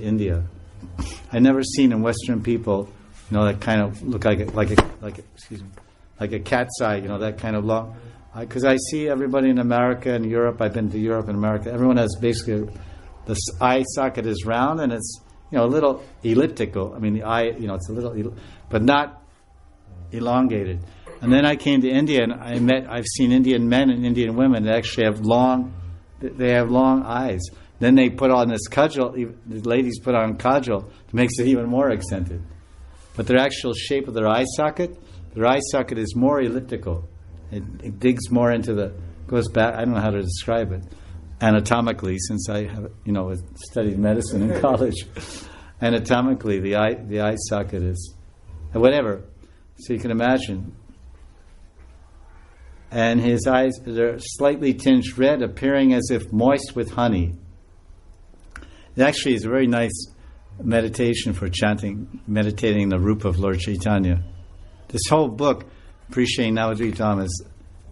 India. I've never seen in Western people, that kind of look like a cat's eye, that kind of long. Because I see everybody in America and Europe. I've been to Europe and America. Everyone has basically the eye socket is round and it's a little elliptical. I mean the eye, it's a little, but not elongated. And then I came to India and I've seen Indian men and Indian women that actually have long eyes. Then they put on this kajal, the ladies put on kajal, it makes it even more accented. But their actual shape of their eye socket is more elliptical. It digs more into goes back, I don't know how to describe it, anatomically, since I have, studied medicine in college. Anatomically, the eye socket is, whatever. So you can imagine. And his eyes, they're slightly tinged red, appearing as if moist with honey. It actually is a very nice meditation for meditating the Rupa of Lord Chaitanya. This whole book, Appreciating Navadvitam,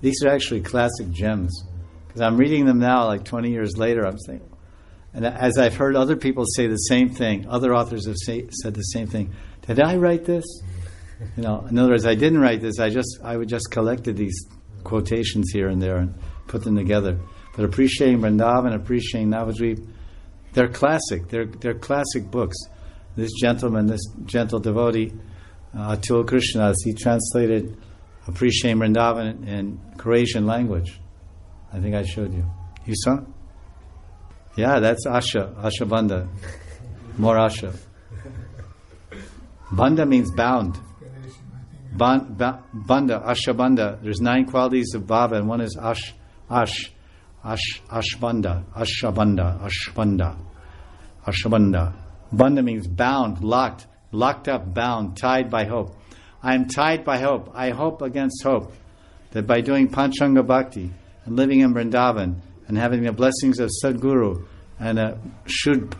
these are actually classic gems. Because I'm reading them now, like 20 years later, I'm saying, and as I've heard other people say the same thing, other authors have said the same thing. Did I write this? In other words, I didn't write this. I would just collected these quotations here and there and put them together. But Appreciating Vrindavan, Appreciating Navadvip, they're classic. They're classic books. This gentleman, this gentle devotee, Atul Krishna, he translated Appreciating Vrindavan in Croatian language. I think I showed you. You saw? Yeah, that's Asha Banda. More Asha. Banda means bound. Banda, Asha Banda. There's 9 qualities of Baba, and one is Ashbanda, Ashabanda. Banda means bound, locked up, bound, tied by hope. I am tied by hope. I hope against hope that by doing Panchanga Bhakti and living in Vrindavan and having the blessings of Sadguru and should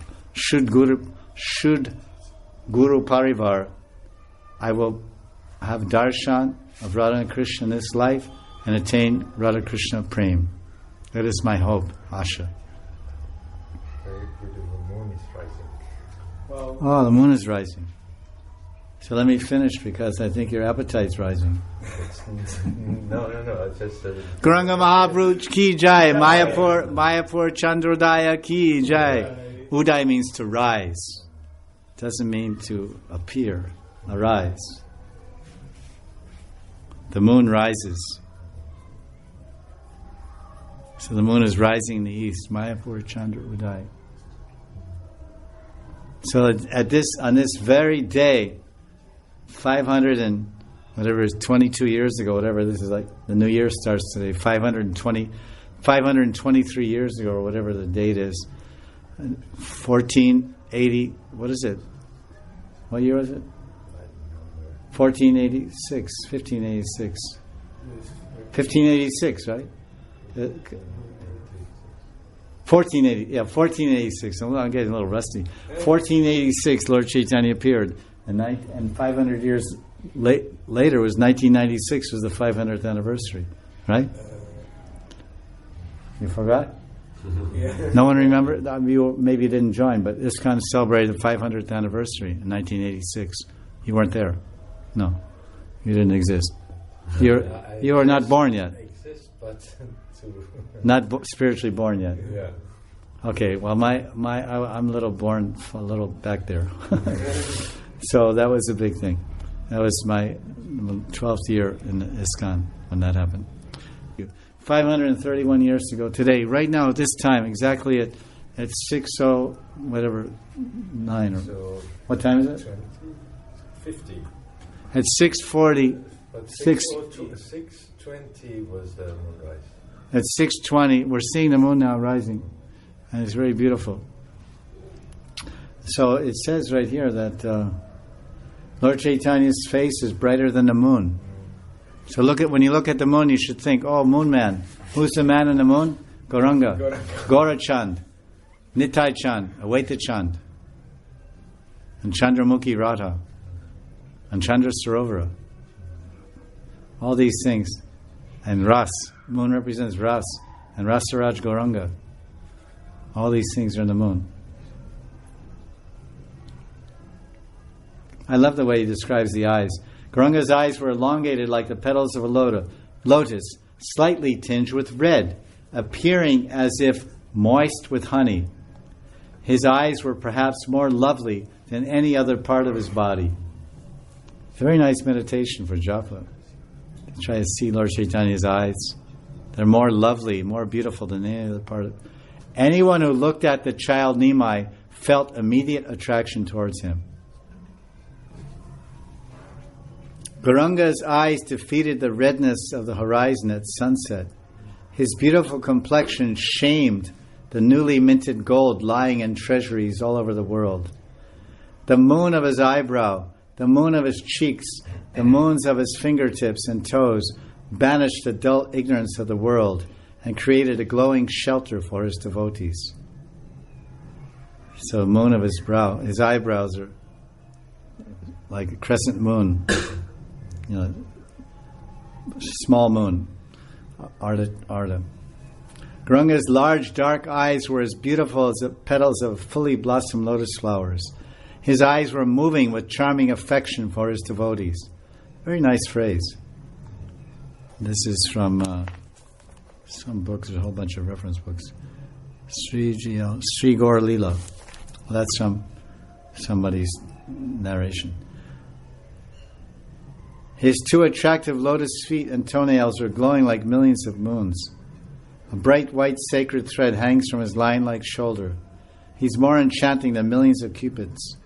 Guru Parivar, I will have darshan of Radha and Krishna in this life and attain Radha Krishna Prem. That is my hope, Asha. Very beautiful. Moon is rising. Oh, the moon is rising. So let me finish because I think your appetite's rising. No. It's just Gauranga Mahaprabhu ki jai, Mayapur Chandrodaya ki jai. Uday means to rise. Doesn't mean to appear, arise. The moon rises. So the moon is rising in the east. Mayapur Chandra Uday. So on this very day, 500 and whatever is 22 years ago, whatever this is, like the new year starts today, 523 years ago, or whatever the date is, 1480, what is it? What year was it? 1586, right? 1486. I'm getting a little rusty. 1486, Lord Chaitanya appeared, and 500 years later was 1996 was the 500th anniversary, right? You forgot? Yeah. No one remembered? You maybe didn't join, but ISKCON celebrated the 500th anniversary in 1986. You weren't there. No, you didn't exist. You were not born yet. I exist, but not spiritually born yet. Yeah. Okay. Well, I'm a little back there. So that was a big thing. That was my 12th year in ISKCON when that happened. 531 years ago today, right now at this time, exactly at 6:09 or So what time is it? 50. At 6:40. But 6:20 was the moonrise. At 6:20, we're seeing the moon now rising, and it's very beautiful. So it says right here that Lord Chaitanya's face is brighter than the moon. So when you look at the moon, you should think, oh, moon man. Who's the man in the moon? Gauranga. Gaurachand. Nitai Chand. Awaita Chand. And Chandramukhi Radha. And Chandra Sarovara. All these things. And Ras. Moon represents Ras. And Rasaraj Gauranga. All these things are in the moon. I love the way he describes the eyes. Gauranga's eyes were elongated like the petals of a lotus, slightly tinged with red, appearing as if moist with honey. His eyes were perhaps more lovely than any other part of his body. Very nice meditation for japa. Try to see Lord Chaitanya's eyes. They're more lovely, more beautiful than any other part of it. Anyone who looked at the child Nimai felt immediate attraction towards him. Gauranga's eyes defeated the redness of the horizon at sunset. His beautiful complexion shamed the newly minted gold lying in treasuries all over the world. The moon of his eyebrow, the moon of his cheeks, the moons of his fingertips and toes banished the dull ignorance of the world and created a glowing shelter for his devotees. So the moon of his brow, his eyebrows are like a crescent moon, small moon, Arda. Gauranga's large dark eyes were as beautiful as the petals of fully blossomed lotus flowers. His eyes were moving with charming affection for his devotees. Very nice phrase. This is from some books, there's a whole bunch of reference books. Sri Gaur Lila. Well, that's from somebody's narration. His two attractive lotus feet and toenails are glowing like millions of moons. A bright white sacred thread hangs from his lion-like shoulder. He's more enchanting than millions of cupids.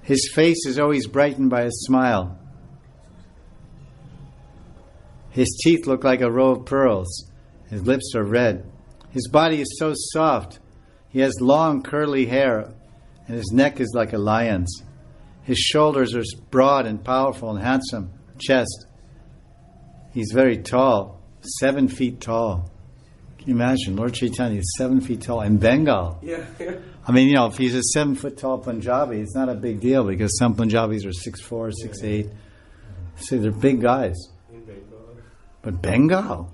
His face is always brightened by a smile. His teeth look like a row of pearls. His lips are red. His body is so soft. He has long curly hair, and his neck is like a lion's. His shoulders are broad and powerful and handsome. Chest. He's very tall, 7 feet tall. Can you imagine? Lord Chaitanya is 7 feet tall in Bengal. Yeah. I mean, if he's a 7 foot tall Punjabi, it's not a big deal because some Punjabis are 6'4", 6'8". So they're big guys. In Bengal. But Bengal,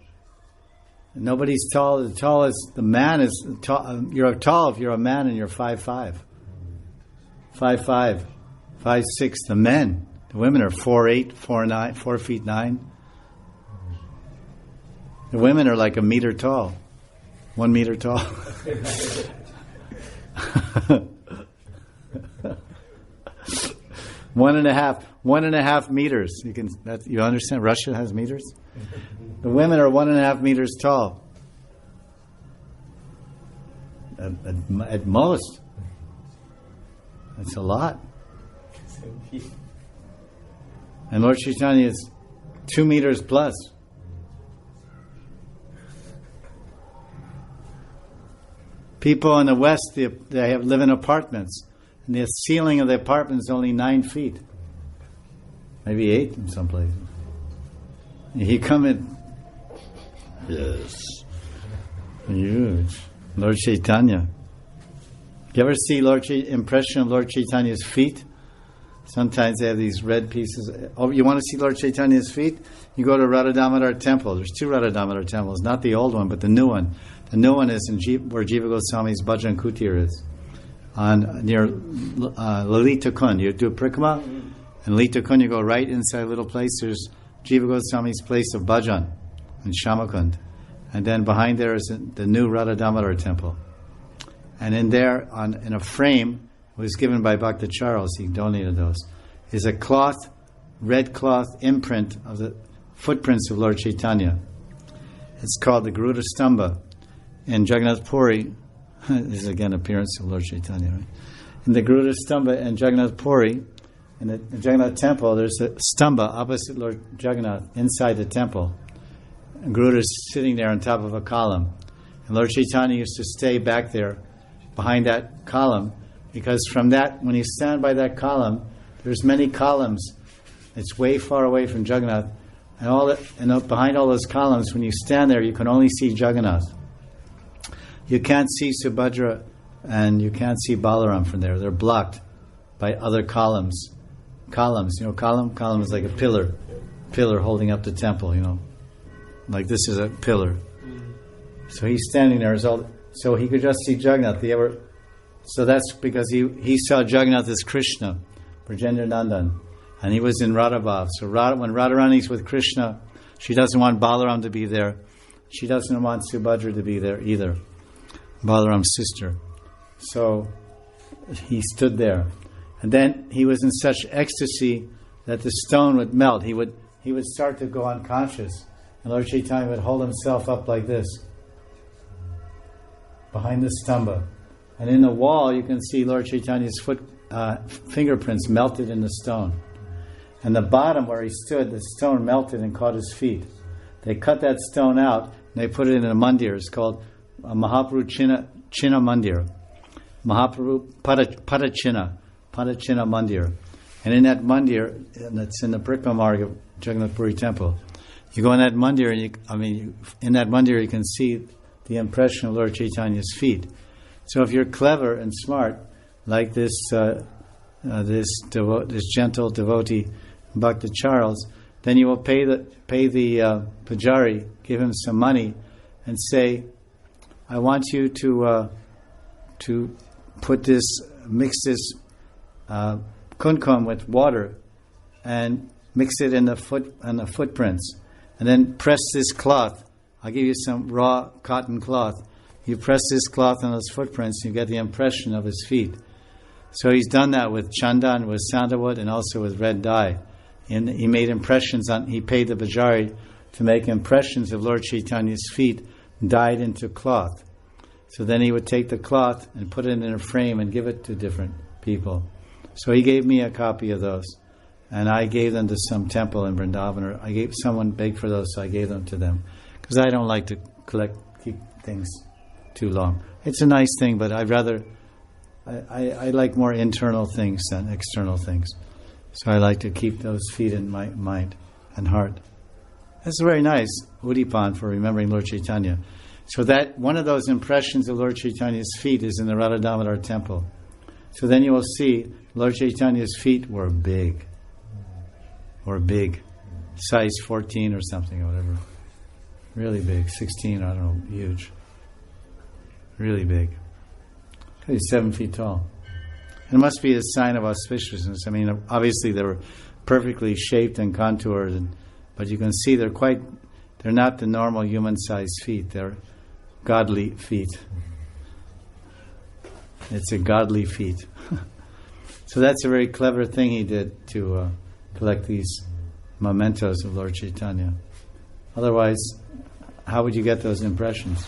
nobody's tall. The tallest, the man is tall. You're tall if you're a man and you're 5'5". 5'5", 5'6". The men, the women are 4'8", 4'9", 4 feet 9. The women are like a meter tall, 1 meter tall. 1.5 meters. You understand? Russia has meters. The women are 1.5 meters tall. At most. That's a lot. And Lord Chaitanya is 2 meters plus. People in the West, they live in apartments, and the ceiling of the apartment is only 9 feet, maybe 8 in some places. You come in, yes, huge. Lord Chaitanya. You ever see impression of Lord Chaitanya's feet? Sometimes they have these red pieces. Oh, you want to see Lord Chaitanya's feet? You go to Radha Damodar Temple. There's 2 Radha Damodar temples, not the old one, but the new one. The new one is where Jiva Goswami's Bhajan Kutir is, near Lalita Kund. You do Prikrama, and Lalita Kund, you go right inside a little place. There's Jiva Goswami's place of Bhajan in Shamakund. And then behind there is the new Radha Damodar temple. And in there, in a frame, was given by Bhakta Charles, he donated those, is a red cloth imprint of the footprints of Lord Chaitanya. It's called the Garuda Stamba. In Jagannath Puri, this is again appearance of Lord Chaitanya, right? In the Garuda Stamba in Jagannath Puri, in the Jagannath temple, there's a stamba opposite Lord Jagannath inside the temple. And Garuda is sitting there on top of a column. And Lord Chaitanya used to stay back there behind that column, because from that, when you stand by that column, there's many columns. It's way far away from Jagannath. And behind all those columns, when you stand there, you can only see Jagannath. You can't see Subhadra and you can't see Balaram from there. They're blocked by other columns. Columns, column is like a pillar holding up the temple, Like this is a pillar. So he's standing there, so he could just see Jagannath. So that's because he saw Jagannath as Krishna. Brajendra Nandan. And he was in Radhabhav. So when Radharani's with Krishna, she doesn't want Balaram to be there. She doesn't want Subhadra to be there either, Balaram's sister. So he stood there. And then he was in such ecstasy that the stone would melt. He would start to go unconscious. And Lord Chaitanya would hold himself up like this, behind the stamba. And in the wall you can see Lord Chaitanya's fingerprints melted in the stone. And the bottom where he stood, the stone melted and caught his feet. They cut that stone out and they put it in a mandir. It's called Mahaprabhu Chinna Mandir. Mahaprabhu Padachina Mandir. And in that mandir, and that's in the Brikma Marg of Jagannath Puri Temple, you go in that mandir, and in that mandir you can see the impression of Lord Chaitanya's feet. So if you're clever and smart, like this gentle devotee Bhakta Charles, then you will pay the pujari, give him some money, and say, I want you to mix this kumkum with water and mix it in the footprints, and then press this cloth. I'll give you some raw cotton cloth. You press this cloth on those footprints, you get the impression of his feet. So he's done that with chandan, with sandalwood, and also with red dye. And he made impressions he paid the pujari to make impressions of Lord Chaitanya's feet dyed into cloth. So then he would take the cloth and put it in a frame and give it to different people. So he gave me a copy of those, and I gave them to some temple in Vrindavan. Or someone begged for those, so I gave them to them, because I don't like to keep things too long. It's a nice thing, but I'd rather I like more internal things than external things. So I like to keep those feet in my mind and heart. That's very nice, Udipan, for remembering Lord Chaitanya. So that one of those impressions of Lord Chaitanya's feet is in the Radha Damodar temple. So then you will see Lord Chaitanya's feet were big, size 14 or something or whatever. Really big, 16, I don't know, huge. Really big. He's 7 feet tall. It must be a sign of auspiciousness. I mean, obviously they were perfectly shaped and contoured, but you can see they're not the normal human-sized feet. They're godly feet. It's a godly feet. So that's a very clever thing he did to collect these mementos of Lord Chaitanya. Otherwise, how would you get those impressions?